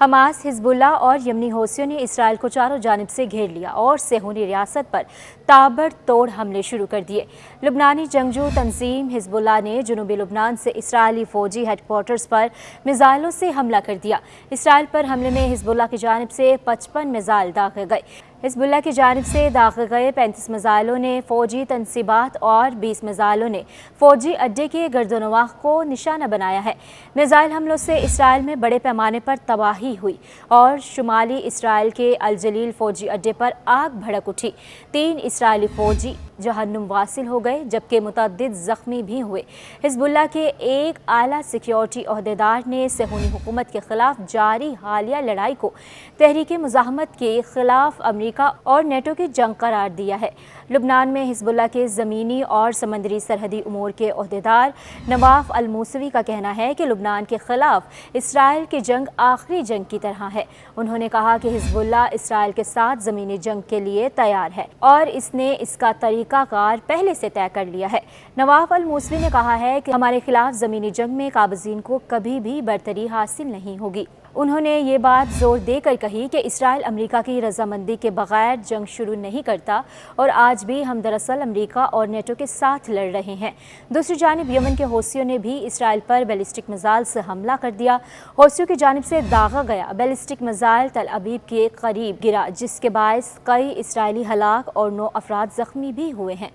Hamas, حزب اللہ اور یمنی حوثیوں نے اسرائیل کو چاروں جانب سے گھیر لیا اور صہیونی ریاست پر تابڑ توڑ حملے شروع کر دیے۔ لبنانی جنگجو تنظیم حزب اللہ نے جنوبی لبنان سے اسرائیلی فوجی ہیڈ کوارٹرز پر میزائلوں سے حملہ کر دیا۔ اسرائیل پر حملے میں حزب اللہ کی جانب سے 55 میزائل داغے گئے۔ حزب اللہ کی جانب سے داغے گئے 35 میزائلوں نے فوجی تنصیبات اور 20 میزائلوں نے فوجی اڈے کے گرد و نواح کو نشانہ بنایا ہے۔ میزائل حملوں سے اسرائیل میں بڑے پیمانے پر تباہی ہوئی اور شمالی اسرائیل کے الجلیل فوجی اڈے پر آگ بھڑک اٹھی۔ 3 اسرائیلی فوجی جہنم واصل ہو گئے جبکہ متعدد زخمی بھی ہوئے۔ حزب اللہ کے ایک اعلیٰ سیکیورٹی عہدیدار نے صہیونی حکومت کے خلاف جاری حالیہ لڑائی کو تحریک مزاحمت کے خلاف امریکہ اور نیٹو کی جنگ قرار دیا ہے۔ لبنان میں حزب اللہ کے زمینی اور سمندری سرحدی امور کے عہدیدار نواف الموسوی کا کہنا ہے کہ لبنان کے خلاف اسرائیل کی جنگ آخری جنگ کی طرح ہے۔ انہوں نے کہا کہ حزب اللہ اسرائیل کے ساتھ زمینی جنگ کے لیے تیار ہے اور اس نے اس کا طریقہ کار پہلے سے طے کر لیا ہے۔ نواف الموسوی نے کہا ہے کہ ہمارے خلاف زمینی جنگ میں قابضین کو کبھی بھی برتری حاصل نہیں ہوگی۔ انہوں نے یہ بات زور دے کر کہی کہ اسرائیل امریکہ کی رضامندی کے بغیر جنگ شروع نہیں کرتا اور آج بھی ہم دراصل امریکہ اور نیٹو کے ساتھ لڑ رہے ہیں۔ دوسری جانب یمن کے حوثیوں نے بھی اسرائیل پر بیلسٹک میزائل سے حملہ کر دیا۔ حوثیوں کی جانب سے داغا گیا بیلسٹک میزائل تل ابیب کے قریب گرا جس کے باعث کئی اسرائیلی ہلاک اور 9 افراد زخمی بھی ہوئے ہیں۔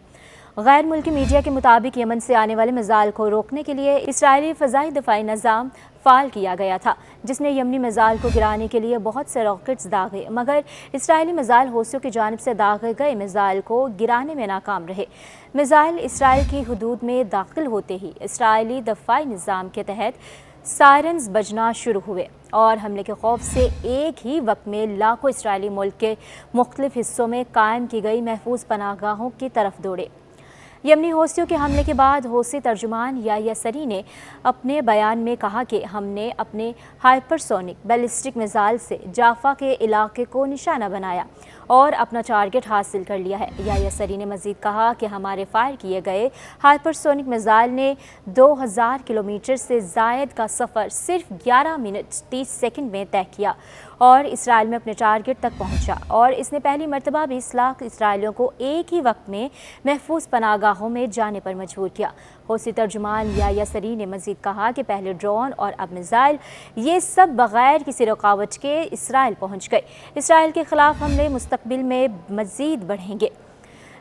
غیر ملکی میڈیا کے مطابق یمن سے آنے والے میزائل کو روکنے کے لیے اسرائیلی فضائی دفاعی نظام فعال کیا گیا تھا جس نے یمنی میزائل کو گرانے کے لیے بہت سے راکٹس داغے، مگر اسرائیلی میزائل حوثیوں کی جانب سے داغے گئے میزائل کو گرانے میں ناکام رہے۔ میزائل اسرائیل کی حدود میں داخل ہوتے ہی اسرائیلی دفاعی نظام کے تحت سائرنز بجنا شروع ہوئے اور حملے کے خوف سے ایک ہی وقت میں لاکھوں اسرائیلی ملک کے مختلف حصوں میں قائم کی گئی محفوظ پناہ گاہوں کی طرف دوڑے۔ یمنی حوثیوں کے حملے کے بعد حوثی ترجمان یحییٰ سری نے اپنے بیان میں کہا کہ ہم نے اپنے ہائپرسونک بیلسٹک میزائل سے جافا کے علاقے کو نشانہ بنایا اور اپنا ٹارگٹ حاصل کر لیا ہے۔ یحییٰ سری نے مزید کہا کہ ہمارے فائر کیے گئے ہائپرسونک میزائل نے 2000 کلومیٹر سے زائد کا سفر صرف 11 منٹ 30 سیکنڈ میں طے کیا اور اسرائیل میں اپنے ٹارگٹ تک پہنچا اور اس نے پہلی مرتبہ 20 لاکھ اسرائیلیوں کو ایک ہی وقت میں محفوظ پناہ گاہوں میں جانے پر مجبور کیا۔ حوثی ترجمان یحییٰ سری نے مزید کہا کہ پہلے ڈرون اور اب میزائل یہ سب بغیر کسی رکاوٹ کے اسرائیل پہنچ گئے۔ اسرائیل کے خلاف حملے مستقبل میں مزید بڑھیں گے۔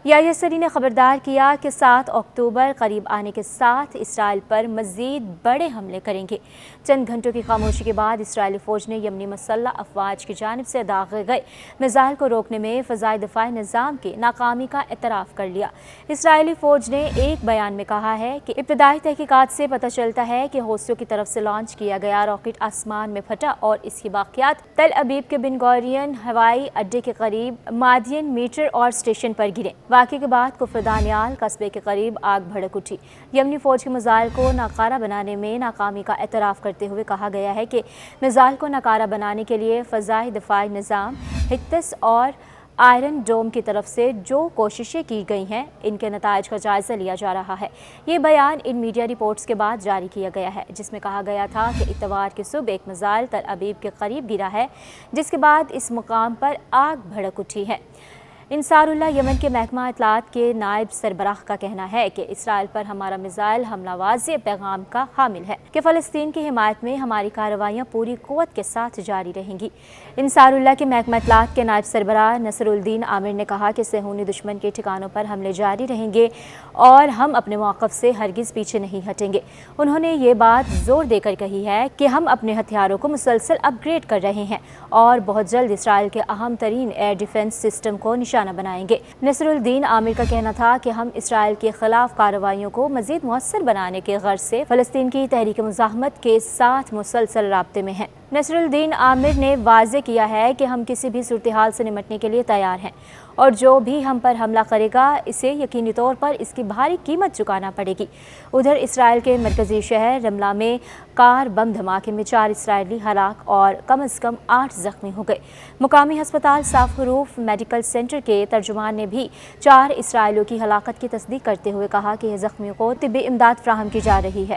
یحییٰ سری نے خبردار کیا کہ 7 اکتوبر قریب آنے کے ساتھ اسرائیل پر مزید بڑے حملے کریں گے۔ چند گھنٹوں کی خاموشی کے بعد اسرائیلی فوج نے یمنی مسلح افواج کی جانب سے داغے گئے میزائل کو روکنے میں فضائی دفاعی نظام کی ناکامی کا اعتراف کر لیا۔ اسرائیلی فوج نے ایک بیان میں کہا ہے کہ ابتدائی تحقیقات سے پتہ چلتا ہے کہ حوثیوں کی طرف سے لانچ کیا گیا راکٹ آسمان میں پھٹا اور اس کی باقیات تل ابیب کے بن گورین ہوائی اڈے کے قریب مادین میٹر اور اسٹیشن پر گرے۔ واقعے کے بعد کفر دانیال قصبے کے قریب آگ بھڑک اٹھی۔ یمنی فوج کے میزائل کو ناکارہ بنانے میں ناکامی کا اعتراف کرتے ہوئے کہا گیا ہے کہ میزائل کو ناکارہ بنانے کے لیے فضائی دفاعی نظام ہتس اور آئرن ڈوم کی طرف سے جو کوششیں کی گئی ہیں ان کے نتائج کا جائزہ لیا جا رہا ہے۔ یہ بیان ان میڈیا رپورٹس کے بعد جاری کیا گیا ہے جس میں کہا گیا تھا کہ اتوار کی صبح ایک میزائل تل ابیب کے قریب گرا ہے جس کے بعد اس مقام پر آگ بھڑک اٹھی ہے۔ انصار اللہ یمن کے محکمہ اطلاعات کے نائب سربراہ کا کہنا ہے کہ اسرائیل پر ہمارا میزائل حملہ واضح پیغام کا حامل ہے کہ فلسطین کی حمایت میں ہماری کارروائیاں پوری قوت کے ساتھ جاری رہیں گی۔ انصار اللہ کے محکمہ اطلاعات کے نائب سربراہ نصر الدین عامر نے کہا کہ صہیونی دشمن کے ٹھکانوں پر حملے جاری رہیں گے اور ہم اپنے موقف سے ہرگز پیچھے نہیں ہٹیں گے۔ انہوں نے یہ بات زور دے کر کہی ہے کہ ہم اپنے ہتھیاروں کو مسلسل اپ گریڈ کر رہے ہیں اور بہت جلد اسرائیل کے اہم ترین ایئر ڈیفنس سسٹم کو نشانہ بنائیں گے۔ نصر الدین عامر کا کہنا تھا کہ ہم اسرائیل کے خلاف کارروائیوں کو مزید مؤثر بنانے کے غرض سے فلسطین کی تحریک مزاحمت کے ساتھ مسلسل رابطے میں ہیں۔ نصر الدین عامر نے واضح کیا ہے کہ ہم کسی بھی صورتحال سے نمٹنے کے لیے تیار ہیں اور جو بھی ہم پر حملہ کرے گا اسے یقینی طور پر اس کی بھاری قیمت چکانا پڑے گی۔ ادھر اسرائیل کے مرکزی شہر رملہ میں کار بم دھماکے میں 4 اسرائیلی ہلاک اور کم از کم 8 زخمی ہو گئے۔ مقامی ہسپتال صاف حروف میڈیکل سینٹر کے ترجمان نے بھی 4 اسرائیلیوں کی ہلاکت کی تصدیق کرتے ہوئے کہا کہ زخمیوں کو طبی امداد فراہم کی جا رہی ہے۔